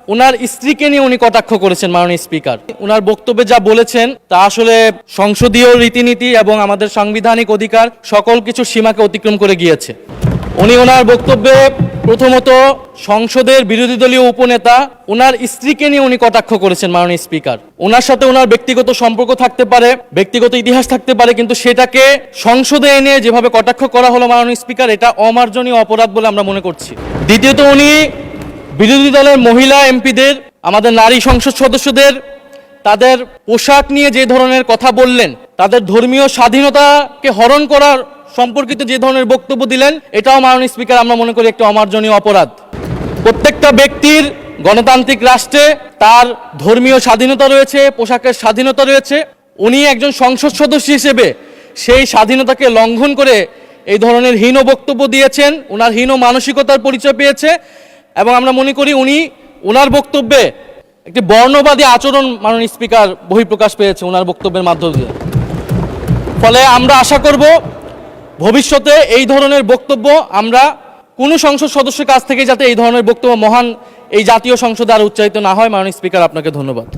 ওনার স্ত্রীকে নিয়ে উনি কটাক্ষ করেছেন মাননীয় স্পিকার। ওনার বক্তব্যে যা বলেছেন তা আসলে সংসদীয় রীতিনীতি এবং আমাদের সাংবিধানিক অধিকার সকল কিছু সীমাকে অতিক্রম করে গিয়েছে। উনি ওনার বক্তব্যে প্রথমত সংসদের বিরোধী দলীয় উপনেতা ওনার স্ত্রীকে নিয়ে উনি কটাক্ষ করেছেন মাননীয় স্পিকার। ওনার সাথে ওনার ব্যক্তিগত সম্পর্ক থাকতে পারে, ব্যক্তিগত ইতিহাস থাকতে পারে, কিন্তু সেটাকে সংসদে এনে যেভাবে কটাক্ষ করা হলো মাননীয় স্পিকার, এটা অমার্জনীয় অপরাধ বলে আমরা মনে করছি। দ্বিতীয়ত উনি বিরোধী দলের মহিলা এমপিদের, আমাদের নারী সংসদ সদস্যদের তাদের পোশাক নিয়ে যে ধরনের কথা বললেন, তাদের ধর্মীয় স্বাধীনতাকে হরণ করার সম্পর্কিত যে ধরনের বক্তব্য দিলেন, এটাও মাননীয় স্পিকার আমরা মনে করি একটি অমার্জনীয় অপরাধ। প্রত্যেকটা ব্যক্তির গণতান্ত্রিক রাষ্ট্রে তার ধর্মীয় স্বাধীনতা রয়েছে, পোশাকের স্বাধীনতা রয়েছে। উনি একজন সংসদ সদস্য হিসেবে সেই স্বাধীনতাকে লঙ্ঘন করে এই ধরনের হীন বক্তব্য দিয়েছেন, ওনার হীন মানসিকতার পরিচয় পেয়েছে এবং আমরা মনে করি উনি ওনার বক্তব্যে একটি বর্ণবাদী আচরণ মাননীয় স্পিকার বহিঃপ্রকাশ পেয়েছে ওনার বক্তব্যের মাধ্যমে। ফলে আমরা আশা করব ভবিষ্যতে এই ধরনের বক্তব্য আমরা কোনো সংসদ সদস্যের কাছ থেকে যাতে এই ধরনের বক্তব্য মহান এই জাতীয় সংসদে আর উচ্চারিত না হয়। মাননীয় স্পিকার, আপনাকে ধন্যবাদ।